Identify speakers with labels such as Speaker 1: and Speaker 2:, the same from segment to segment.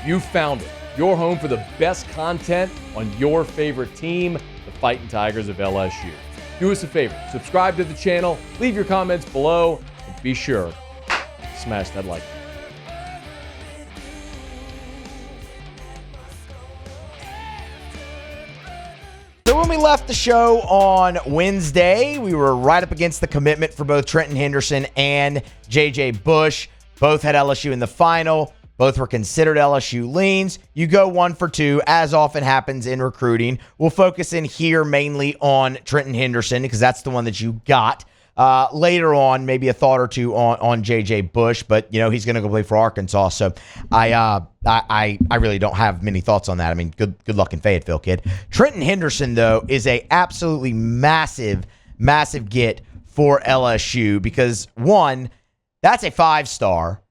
Speaker 1: You found it. Your home for the best content on your favorite team, the Fighting Tigers of LSU. Do us a favor, subscribe to the channel, leave your comments below, and be sure to smash that like button.
Speaker 2: So when we left the show on Wednesday, we were right up against the commitment for both Trenton Henderson and J.J. Bush. Both had LSU in the final. Both were considered LSU leans. You go 1 for 2, as often happens in recruiting. We'll focus in here mainly on Trenton Henderson because that's the one that you got. Later on, maybe a thought or two on J.J. Bush, but you know he's going to go play for Arkansas, so I really don't have many thoughts on that. I mean, good luck in Fayetteville, kid. Trenton Henderson, though, is a absolutely massive get for LSU because, one, that's a 5-star,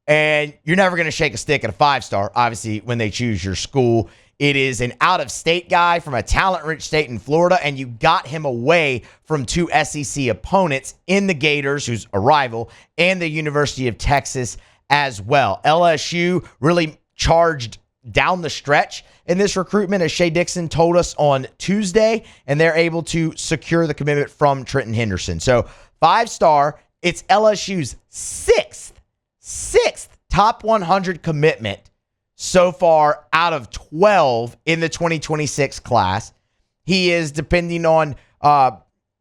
Speaker 2: and you're never going to shake a stick at a 5-star, obviously, when they choose your school. It is an out-of-state guy from a talent-rich state in Florida, and you got him away from 2 SEC opponents in the Gators, who's a rival, and the University of Texas as well. LSU really charged down the stretch in this recruitment, as Shea Dixon told us on Tuesday, and they're able to secure the commitment from Trenton Henderson. So 5-star, it's LSU's sixth top 100 commitment so far out of 12 in the 2026 class. He is, depending on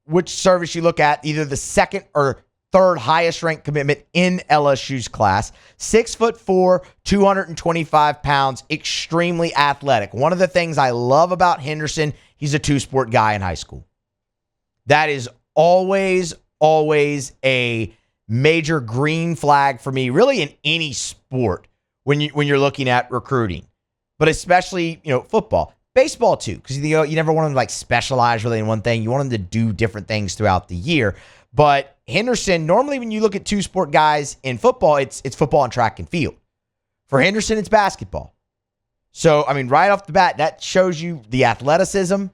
Speaker 2: which service you look at, either the second or third highest ranked commitment in LSU's class. 6'4", 225 pounds, extremely athletic. One of the things I love about Henderson, he's a 2-sport guy in high school. That is always a major green flag for me, really in any sport when you're looking at recruiting, but especially, football, baseball too, because you never want them to like specialize really in one thing. You want them to do different things throughout the year. But Henderson, normally when you look at 2-sport guys in football, it's football and track and field. For Henderson, it's basketball. So, I mean, right off the bat, that shows you the athleticism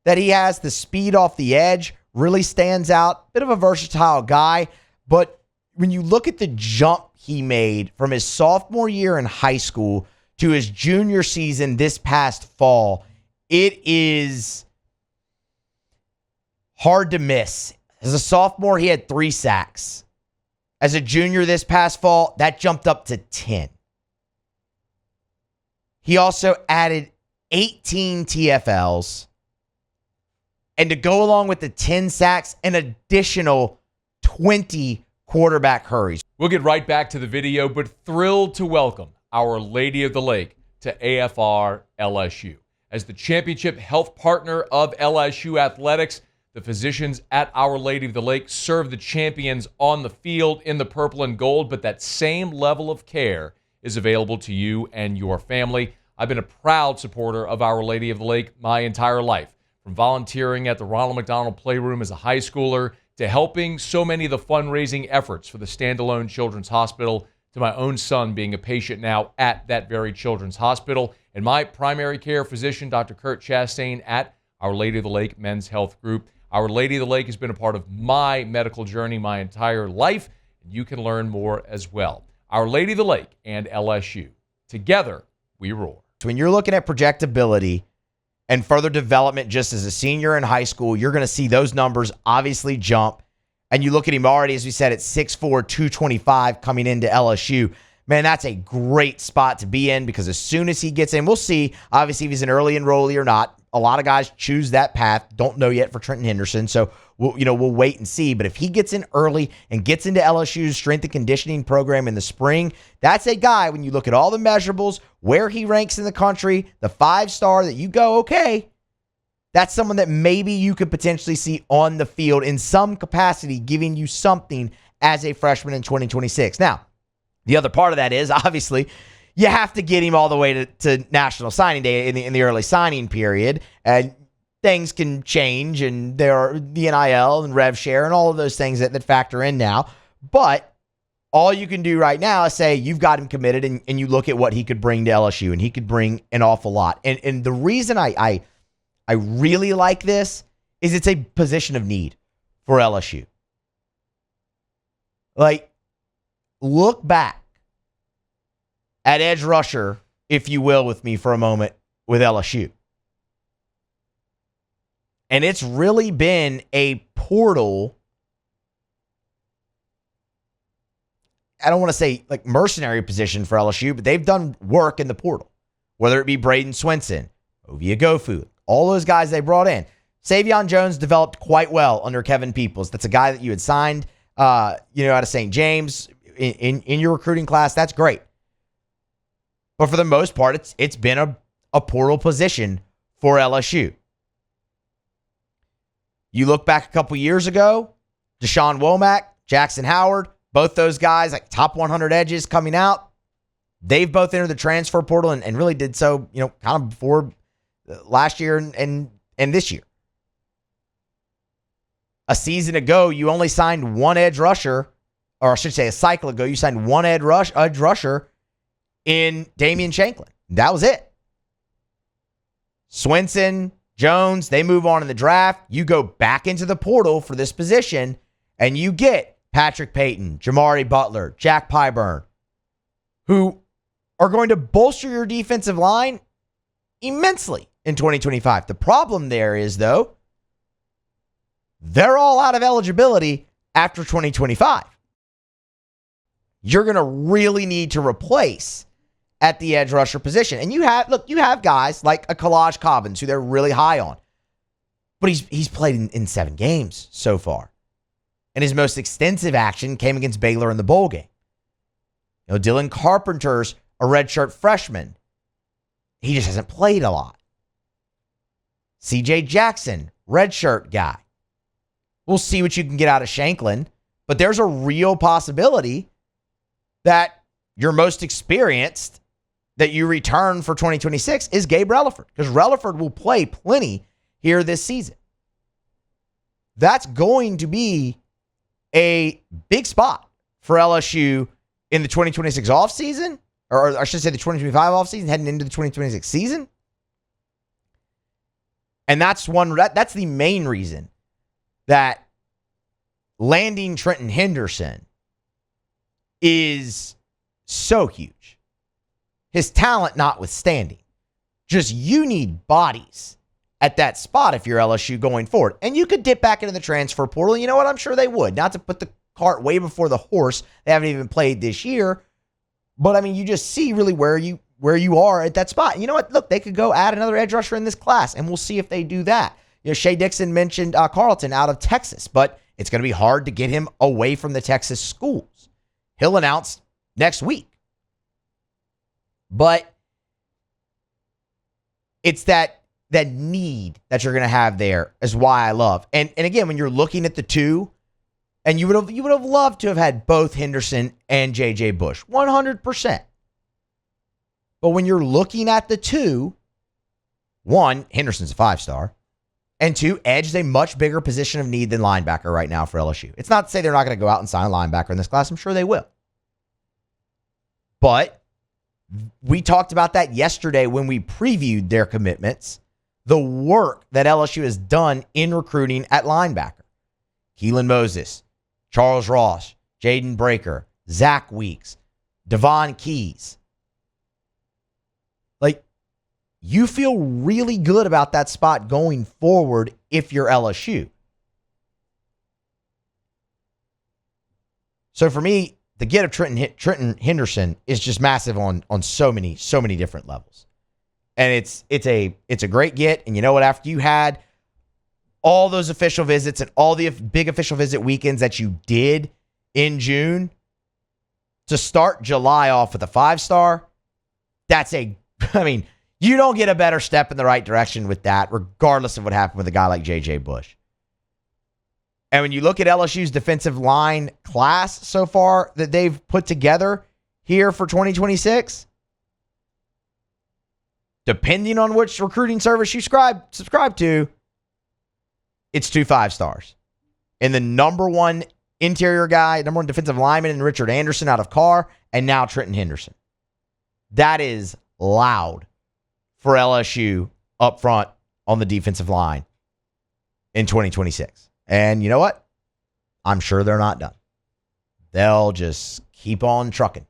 Speaker 2: that he has, the speed off the edge really stands out. Bit of a versatile guy, but when you look at the jump he made from his sophomore year in high school to his junior season this past fall, it is hard to miss. As a sophomore, he had 3 sacks. As a junior this past fall, that jumped up to 10. He also added 18 TFLs. And to go along with the 10 sacks, an additional 20 quarterback hurries.
Speaker 1: We'll get right back to the video, but thrilled to welcome Our Lady of the Lake to AFR LSU. As the championship health partner of LSU athletics, the physicians at Our Lady of the Lake serve the champions on the field in the purple and gold, but that same level of care is available to you and your family. I've been a proud supporter of Our Lady of the Lake my entire life, from volunteering at the Ronald McDonald Playroom as a high schooler to helping so many of the fundraising efforts for the standalone children's hospital, to my own son being a patient now at that very children's hospital, and my primary care physician, Dr. Kurt Chastain, at Our Lady of the Lake Men's Health Group. Our Lady of the Lake has been a part of my medical journey my entire life, and you can learn more as well. Our Lady of the Lake and LSU. Together, we roar.
Speaker 2: So when you're looking at projectability and further development just as a senior in high school, you're going to see those numbers obviously jump. And you look at him already, as we said, at 6'4", 225 coming into LSU. Man, that's a great spot to be in because as soon as he gets in, we'll see, obviously, if he's an early enrollee or not. A lot of guys choose that path. Don't know yet for Trenton Henderson, so we'll wait and see. But if he gets in early and gets into LSU's strength and conditioning program in the spring, that's a guy, when you look at all the measurables, where he ranks in the country, the 5-star that you go, okay, that's someone that maybe you could potentially see on the field in some capacity, giving you something as a freshman in 2026. Now, the other part of that is, obviously, you have to get him all the way to National Signing Day in the early signing period. And things can change, and there are the NIL and rev share and all of those things that factor in now. But all you can do right now is say you've got him committed, and you look at what he could bring to LSU, and he could bring an awful lot. And the reason I really like this is it's a position of need for LSU. Like, look back at edge rusher if you will, with me for a moment with LSU. And it's really been a portal. I don't want to say like mercenary position for LSU, but they've done work in the portal, whether it be Braden Swinson, Ovia Gofu, all those guys they brought in. Savion Jones developed quite well under Kevin Peoples. That's a guy that you had signed, out of St. James in your recruiting class. That's great. But for the most part, it's been a portal position for LSU. You look back a couple years ago, Deshaun Womack, Jackson Howard, both those guys, like top 100 edges coming out, they've both entered the transfer portal and really did so, kind of before last year and this year. A season ago, you only signed one edge rusher, or I should say a cycle ago, you signed one edge rusher in Damian Shanklin. That was it. Swinson, Jones, they move on in the draft. You go back into the portal for this position, and you get Patrick Payton, Jamari Butler, Jack Pyburn, who are going to bolster your defensive line immensely in 2025. The problem there is, though, they're all out of eligibility after 2025. You're going to really need to replace at the edge rusher position. And you have guys like a Kalaj Cobbins who they're really high on. But he's played in 7 games so far. And his most extensive action came against Baylor in the bowl game. Dylan Carpenter's a redshirt freshman. He just hasn't played a lot. CJ Jackson, redshirt guy. We'll see what you can get out of Shanklin. But there's a real possibility that your most experienced that you return for 2026 is Gabe Relaford, because Relaford will play plenty here this season. That's going to be a big spot for LSU in the 2026 offseason, or I should say the 2025 offseason, heading into the 2026 season. And that's the main reason that landing Trenton Henderson is so huge. His talent notwithstanding. Just you need bodies at that spot if you're LSU going forward. And you could dip back into the transfer portal. You know what? I'm sure they would. Not to put the cart way before the horse. They haven't even played this year. But, I mean, you just see really where you are at that spot. And you know what? Look, they could go add another edge rusher in this class, and we'll see if they do that. Shea Dixon mentioned Carlton out of Texas, but it's going to be hard to get him away from the Texas schools. He'll announce next week. But it's that need that you're going to have there is why I love. And again, when you're looking at the two, and you would have loved to have had both Henderson and J.J. Bush, 100%. But when you're looking at the two, one, Henderson's a 5-star, and two, edge is a much bigger position of need than linebacker right now for LSU. It's not to say they're not going to go out and sign a linebacker in this class. I'm sure they will. But we talked about that yesterday when we previewed their commitments, the work that LSU has done in recruiting at linebacker. Keelan Moses, Charles Ross, Jaden Breaker, Zach Weeks, Devon Keys. Like, you feel really good about that spot going forward if you're LSU. So for me, the get of Trenton Henderson is just massive on so many different levels. And it's a great get. And you know what? After you had all those official visits and all the big official visit weekends that you did in June, to start July off with a 5-star, you don't get a better step in the right direction with that, regardless of what happened with a guy like J.J. Bush. And when you look at LSU's defensive line class so far that they've put together here for 2026, depending on which recruiting service you subscribe to, it's 2 5-stars. And the number one interior guy, number one defensive lineman in Richard Anderson out of Carr, and now Trenton Henderson. That is loud for LSU up front on the defensive line in 2026. And you know what? I'm sure they're not done. They'll just keep on trucking.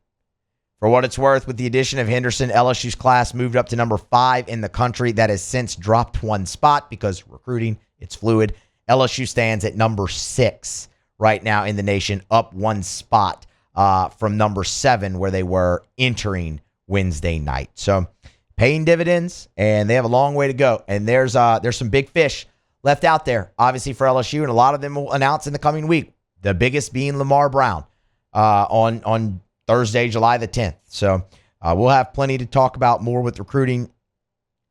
Speaker 2: For what it's worth, with the addition of Henderson, LSU's class moved up to number 5 in the country. That has since dropped one spot because recruiting, it's fluid. LSU stands at number 6 right now in the nation, up one spot from number 7 where they were entering Wednesday night. So paying dividends, and they have a long way to go. And there's some big fish left out there, obviously, for LSU, and a lot of them will announce in the coming week. The biggest being Lamar Brown on Thursday, July the 10th. So we'll have plenty to talk about more with recruiting.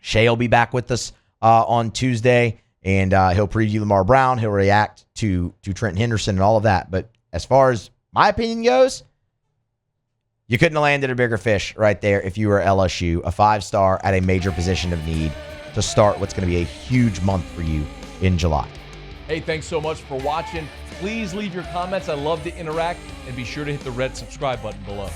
Speaker 2: Shay will be back with us on Tuesday, and he'll preview Lamar Brown. He'll react to Trenton Henderson and all of that. But as far as my opinion goes, you couldn't have landed a bigger fish right there if you were LSU, a 5-star at a major position of need to start what's going to be a huge month for you in July.
Speaker 1: Hey, thanks so much for watching. Please leave your comments. I love to interact, and be sure to hit the red subscribe button below.